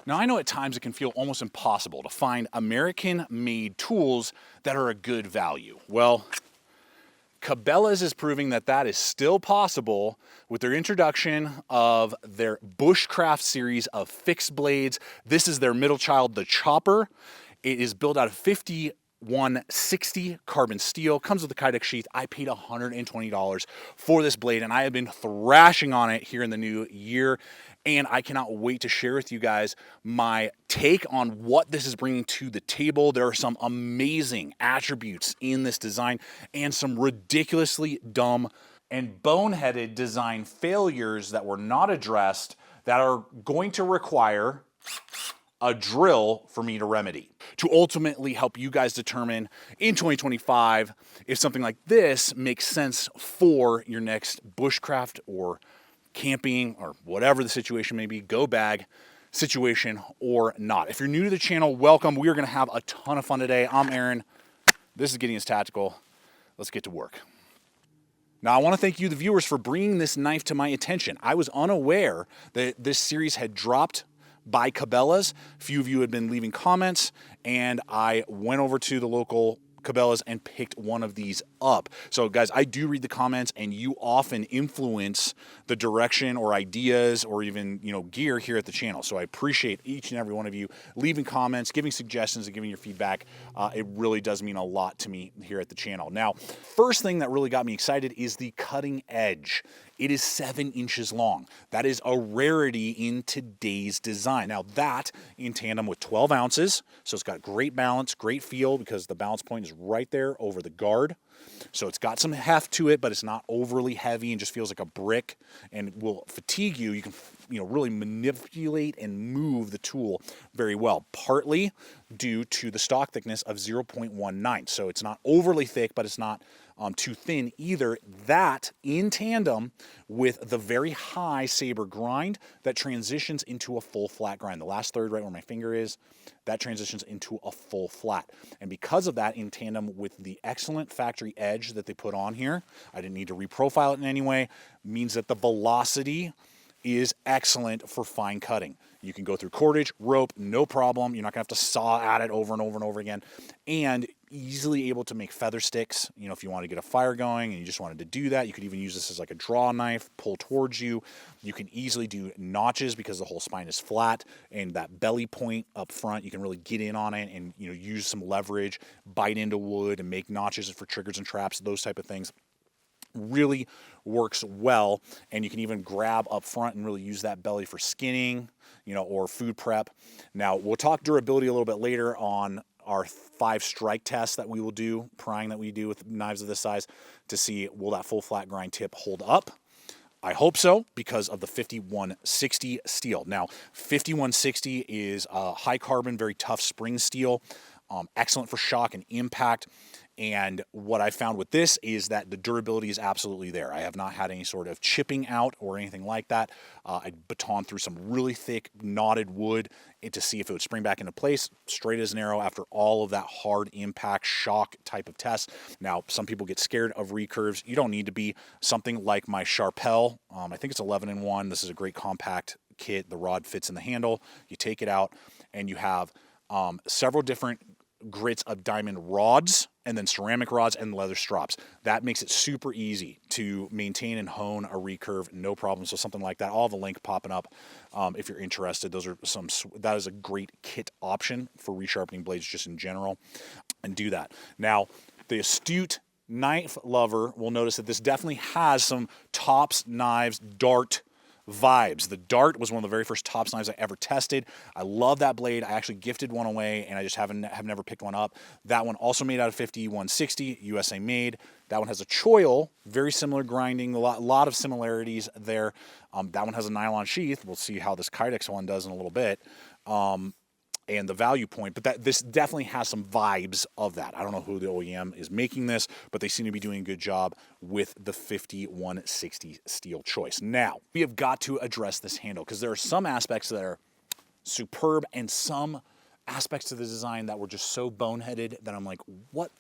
Now, I know at times it can feel almost impossible to find American-made tools that are a good value. Well, CABELA'S is proving that that is still possible with their introduction of their Bushcraft series of fixed blades. This is their middle child, the chopper. It is built out of 5160 carbon steel, comes with a Kydex sheath. I paid $120 for this blade, and I have been thrashing on it here in the new year. And I cannot wait to share with you guys my take on what this is bringing to the table. There are some amazing attributes in this design and some ridiculously dumb and boneheaded design failures that were not addressed that are going to require a drill for me to remedy, to ultimately help you guys determine in 2025 if something like this makes sense for your next bushcraft or camping or whatever the situation may be, go bag situation or not. If you're new to the channel, welcome. We are going to have a ton of fun today. I'm Aaron. This is Gideonstactical. Let's get to work. Now, I want to thank you, the viewers, for bringing this knife to my attention. I was unaware that this series had dropped by CABELA'S. A few of you had been leaving comments, and I went over to the local CABELA'S and picked one of these up. So guys, I do read the comments, and you often influence the direction or ideas or even, gear here at the channel. So I appreciate each and every one of you leaving comments, giving suggestions, and giving your feedback. It really does mean a lot to me here at the channel. Now, first thing that really got me excited is the cutting edge. It is 7 inches long. That is a rarity in today's design. Now that in tandem with 12 ounces, so it's got great balance, great feel because the balance point is right there over the guard. So it's got some heft to it, but it's not overly heavy and just feels like a brick and will fatigue you. You can, really manipulate and move the tool very well, partly due to the stock thickness of 0.19. So it's not overly thick, but it's not too thin either. That in tandem with the very high saber grind that transitions into a full flat grind. The last third right where my finger is, that transitions into a full flat. And because of that, in tandem with the excellent factory edge that they put on here, I didn't need to reprofile it in any way, means that the velocity is excellent for fine cutting. You can go through cordage, rope, no problem. You're not gonna have to saw at it over and over and over again. And easily able to make feather sticks. If you want to get a fire going and you just wanted to do that, you could even use this as like a draw knife, pull towards you. You can easily do notches because the whole spine is flat, and that belly point up front, you can really get in on it and use some leverage, bite into wood and make notches for triggers and traps, those type of things. Really works well, and you can even grab up front and really use that belly for skinning, or food prep. Now, we'll talk durability a little bit later on our 5 strike tests that we will do, prying that we do with knives of this size, to see will that full flat grind tip hold up. I hope so, because of the 5160 steel. Now, 5160 is a high carbon, very tough spring steel, excellent for shock and impact. And what I found with this is that the durability is absolutely there. I have not had any sort of chipping out or anything like that. I batoned through some really thick knotted wood to see if it would spring back into place, straight as an arrow after all of that hard impact shock type of test. Now, some people get scared of recurves. You don't need to be. Something like my SHARPAL, I think it's 11-in-1. This is a great compact kit. The rod fits in the handle. You take it out, and you have several different grits of diamond rods and then ceramic rods and leather strops. That makes it super easy to maintain and hone a recurve, no problem. So something like that, I'll have a link popping up if you're interested. That is a great kit option for resharpening blades just in general, and do that. Now, the astute knife lover will notice that this definitely has some Tops Knives dart vibes. The dart was one of the very first Tops knives I ever tested. I love that blade. I actually gifted one away, and I just have never picked one up. That one also made out of 5160, USA made. That one has a choil, very similar grinding, a lot of similarities there. That one has a nylon sheath. We'll see how this Kydex one does in a little bit. And the value point, but this definitely has some vibes of that. I don't know who the OEM is making this, but they seem to be doing a good job with the 5160 steel choice. Now, we have got to address this handle because there are some aspects that are superb and some aspects of the design that were just so boneheaded that I'm like, what?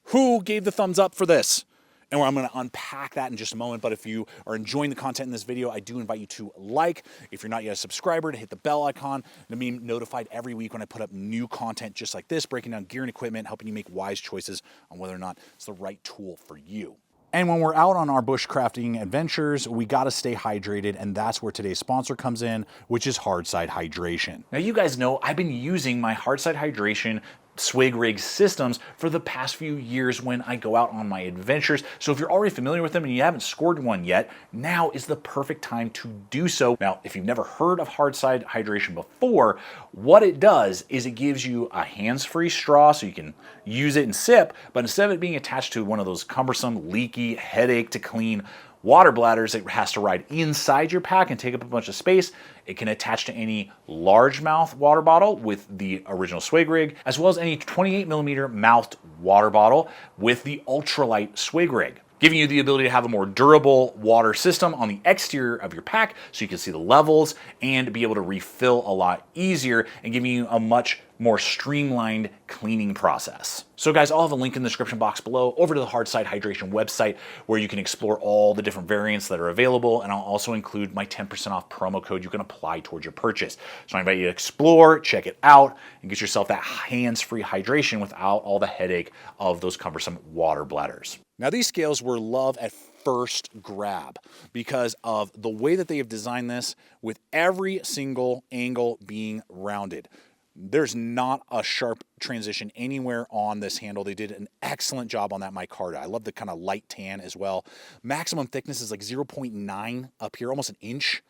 Who gave the thumbs up for this? and I'm going to unpack that in just a moment. But if you are enjoying the content in this video, I do invite you to like. If you're not yet a subscriber, to hit the bell icon to be notified every week when I put up new content just like this, breaking down gear and equipment, helping you make wise choices on whether or not it's the right tool for you. And when we're out on our bushcrafting adventures, we got to stay hydrated, and that's where today's sponsor comes in, which is Hardside Hydration. Now, you guys know I've been using my Hardside Hydration swig rig systems for the past few years when I go out on my adventures. So if you're already familiar with them and you haven't scored one yet, now is the perfect time to do so. Now, if you've never heard of Hardside Hydration before, what it does is it gives you a hands-free straw so you can use it and sip, but instead of it being attached to one of those cumbersome, leaky, headache to clean water bladders that has to ride inside your pack and take up a bunch of space, it can attach to any largemouth water bottle with the original swig rig, as well as any 28mm mouthed water bottle with the ultralight swig rig, giving you the ability to have a more durable water system on the exterior of your pack so you can see the levels and be able to refill a lot easier and giving you a much more streamlined cleaning process. So guys, I'll have a link in the description box below over to the Hardside Hydration website where you can explore all the different variants that are available, and I'll also include my 10% off promo code you can apply towards your purchase. So I invite you to explore, check it out, and get yourself that hands-free hydration without all the headache of those cumbersome water bladders. Now, these scales were love at first grab because of the way that they have designed this, with every single angle being rounded. There's not a sharp transition anywhere on this handle. They did an excellent job on that micarta. I love the kind of light tan as well. Maximum thickness is like 0.9 up here, almost an inch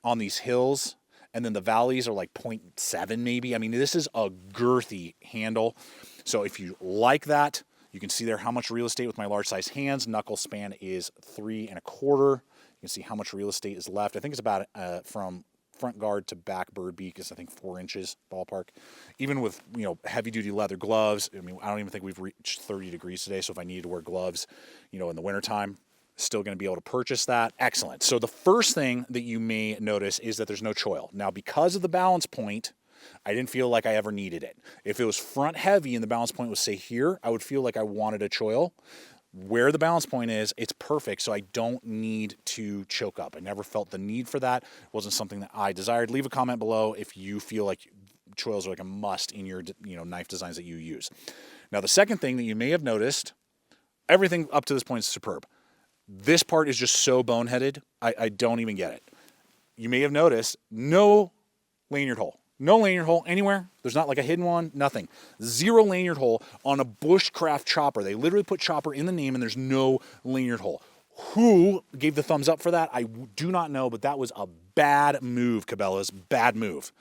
on these hills. And then the valleys are like 0.7 maybe. I mean, this is a girthy handle. So if you like that, you can see there how much real estate with my large size hands. Knuckle span is 3 1/4. You can see how much real estate is left. I think it's about from front guard to back bird beak is I think 4 inches ballpark. Even with, you know, heavy duty leather gloves, I mean, I don't even think we've reached 30 degrees today. So if I needed to wear gloves, you know, in the wintertime, still going to be able to purchase that. Excellent. So the first thing that you may notice is that there's no choil. Now, because of the balance point, I didn't feel like I ever needed it. If it was front heavy and the balance point was, say, here, I would feel like I wanted a choil. Where the balance point is, it's perfect, so I don't need to choke up. I never felt the need for that. It wasn't something that I desired. Leave a comment below if you feel like choils are like a must in your, you know, knife designs that you use. Now, the second thing that you may have noticed, everything up to this point is superb. This part is just so boneheaded, I don't even get it. You may have noticed no lanyard hole. No lanyard hole anywhere. There's not like a hidden one, nothing. 0 lanyard hole on a Bushcraft chopper. They literally put chopper in the name and there's no lanyard hole. Who gave the thumbs up for that? I do not know, but that was a bad move, CABELA'S, bad move.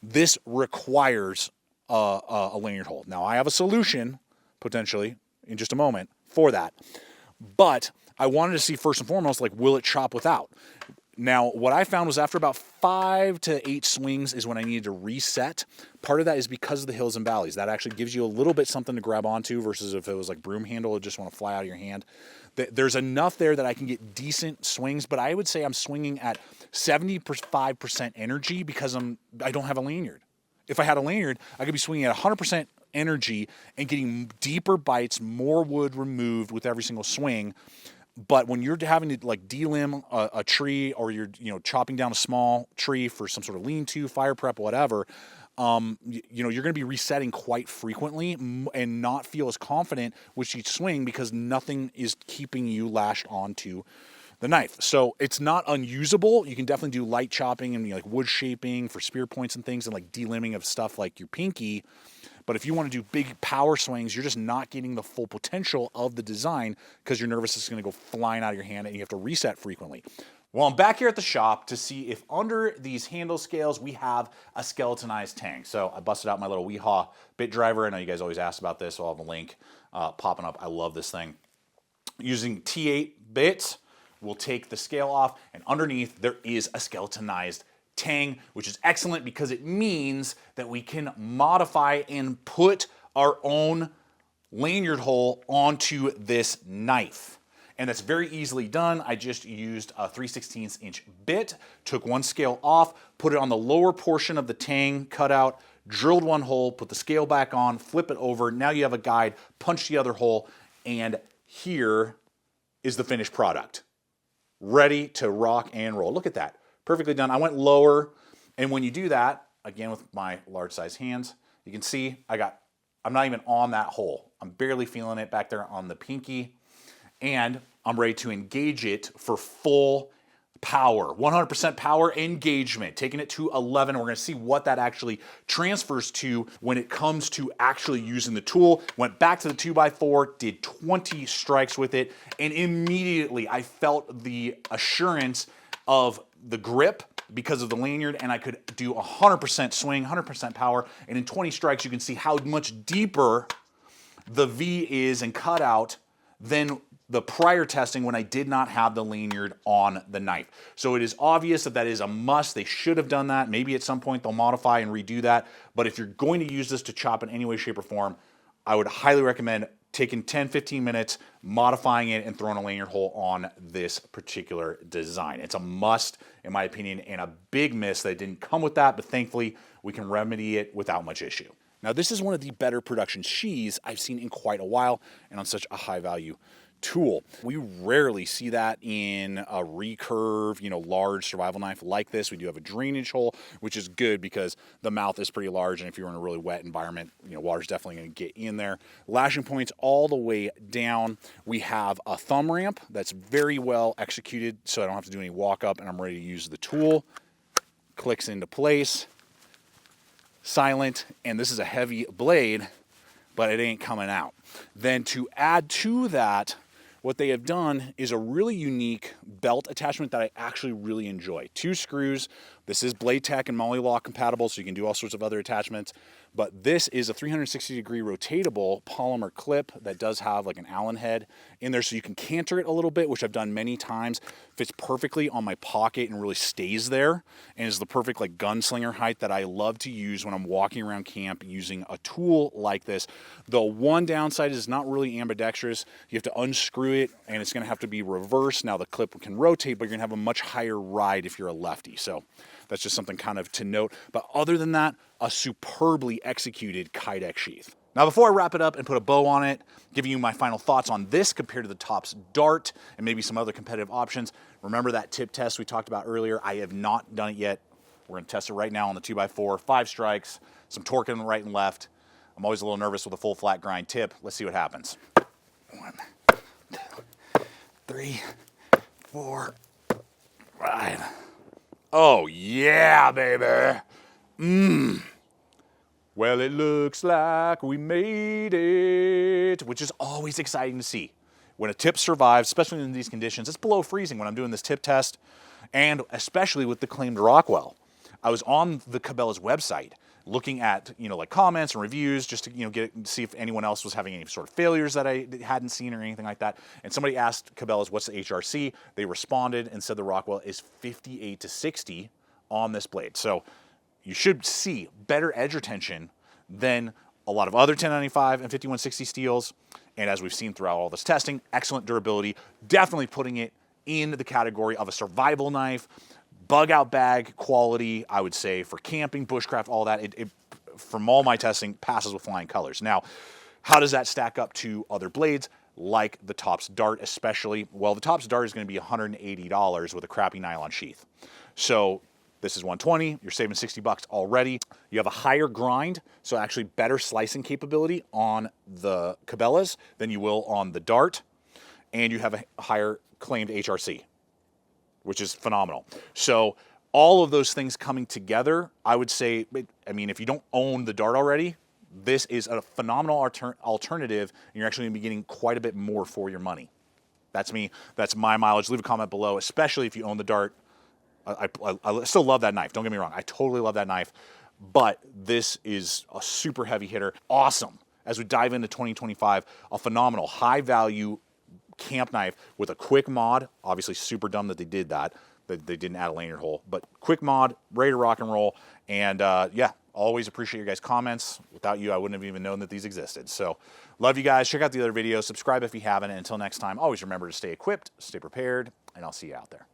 This requires a lanyard hole. Now, I have a solution, potentially, in just a moment for that. But I wanted to see first and foremost, like, will it chop without? Now, what I found was after about 5 to 8 swings is when I needed to reset. Part of that is because of the hills and valleys. That actually gives you a little bit something to grab onto versus if it was like broom handle, it just want to fly out of your hand. There's enough there that I can get decent swings, but I would say I'm swinging at 75% energy because I don't have a lanyard. If I had a lanyard, I could be swinging at 100% energy and getting deeper bites, more wood removed with every single swing. But when you're having to like delimb a tree, or you're, you know, chopping down a small tree for some sort of lean-to, fire prep, whatever, you know, you're going to be resetting quite frequently and not feel as confident with each swing because nothing is keeping you lashed onto the knife. So it's not unusable. You can definitely do light chopping and, you know, like wood shaping for spear points and things, and like delimbing of stuff like your pinky. But if you want to do big power swings, you're just not getting the full potential of the design because your nervous is going to go flying out of your hand and you have to reset frequently. Well, I'm back here at the shop to see if under these handle scales we have a skeletonized tang. So I busted out my little WIHA bit driver. I know you guys always ask about this, so I'll have a link popping up. I love this thing. Using T8 bits, we'll take the scale off, and underneath there is a skeletonized tang, which is excellent because it means that we can modify and put our own lanyard hole onto this knife. And that's very easily done. I just used a 3/16 inch bit, took one scale off, put it on the lower portion of the tang cutout, drilled one hole, put the scale back on, flip it over. Now you have a guide, punch the other hole, and here is the finished product. Ready to rock and roll. Look at that. Perfectly done. I went lower, and when you do that, again with my large size hands, you can see I'm not even on that hole. I'm barely feeling it back there on the pinky, and I'm ready to engage it for full power, 100% power engagement, taking it to 11. We're going to see what that actually transfers to when it comes to actually using the tool. Went back to the 2x4, did 20 strikes with it, and immediately I felt the assurance of the grip because of the lanyard, and I could do 100% swing, 100% power, and in 20 strikes you can see how much deeper the V is and cutout than the prior testing when I did not have the lanyard on the knife. So it is obvious that that is a must. They should have done that. Maybe at some point they'll modify and redo that. But if you're going to use this to chop in any way, shape, or form, I would highly recommend taking 10, 15 minutes, modifying it, and throwing a lanyard hole on this particular design. It's a must, in my opinion, and a big miss that it didn't come with that, but thankfully we can remedy it without much issue. Now, this is one of the better production sheaths I've seen in quite a while, and on such a high value tool. We rarely see that in a recurve, large survival knife like this. We do have a drainage hole, which is good because the mouth is pretty large, and if you're in a really wet environment, water's definitely going to get in there. Lashing points all the way down. We have a thumb ramp that's very well executed, so I don't have to do any walk up, and I'm ready to use the tool. Clicks into place. Silent, and this is a heavy blade, but it ain't coming out. Then to add to that, what they have done is a really unique belt attachment that I actually really enjoy. 2 screws. This is Blade Tech and Moly Lock compatible, so you can do all sorts of other attachments. But this is a 360-degree rotatable polymer clip that does have like an Allen head in there, so you can canter it a little bit, which I've done many times. Fits perfectly on my pocket and really stays there, and is the perfect like gunslinger height that I love to use when I'm walking around camp using a tool like this. The one downside is not really ambidextrous. You have to unscrew it, and it's going to have to be reversed. Now the clip can rotate, but you're going to have a much higher ride if you're a lefty. So that's just something kind of to note. But other than that, a superbly executed Kydex sheath. Now, before I wrap it up and put a bow on it, giving you my final thoughts on this compared to the TOPS Dart and maybe some other competitive options. Remember that tip test we talked about earlier? I have not done it yet. We're going to test it right now on the 2x4, 5 strikes, some torque in the right and left. I'm always a little nervous with a full flat grind tip. Let's see what happens. 1, 2, 3, 4, 5. Oh yeah, baby. Well, it looks like we made it, which is always exciting to see. When a tip survives, especially in these conditions, it's below freezing when I'm doing this tip test, and especially with the claimed Rockwell. I was on the CABELA'S website looking at, like comments and reviews just to, see if anyone else was having any sort of failures that I hadn't seen or anything like that. And somebody asked CABELA'S, what's the HRC? They responded and said the Rockwell is 58 to 60 on this blade. So you should see better edge retention than a lot of other 1095 and 5160 steels. And as we've seen throughout all this testing, excellent durability, definitely putting it in the category of a survival knife. Bug out bag quality, I would say, for camping, bushcraft, all that, it from all my testing, passes with flying colors. Now, how does that stack up to other blades, like the TOPS Dart especially? Well, the TOPS Dart is going to be $180 with a crappy nylon sheath. So this is $120, you're saving $60 already. You have a higher grind, so actually better slicing capability on the CABELA'S than you will on the Dart, and you have a higher claimed HRC, which is phenomenal. So all of those things coming together, I would say, if you don't own the Dart already, this is a phenomenal alternative, and you're actually going to be getting quite a bit more for your money. That's me. That's my mileage. Leave a comment below, especially if you own the Dart. I still love that knife. Don't get me wrong. I totally love that knife. But this is a super heavy hitter. Awesome. As we dive into 2025, a phenomenal high-value camp knife with a quick mod. Obviously super dumb that they did that. They didn't add a lanyard hole. But quick mod, ready to rock and roll. And yeah, always appreciate your guys' comments. Without you, I wouldn't have even known that these existed. So love you guys. Check out the other videos. Subscribe if you haven't. And until next time, always remember to stay equipped, stay prepared, and I'll see you out there.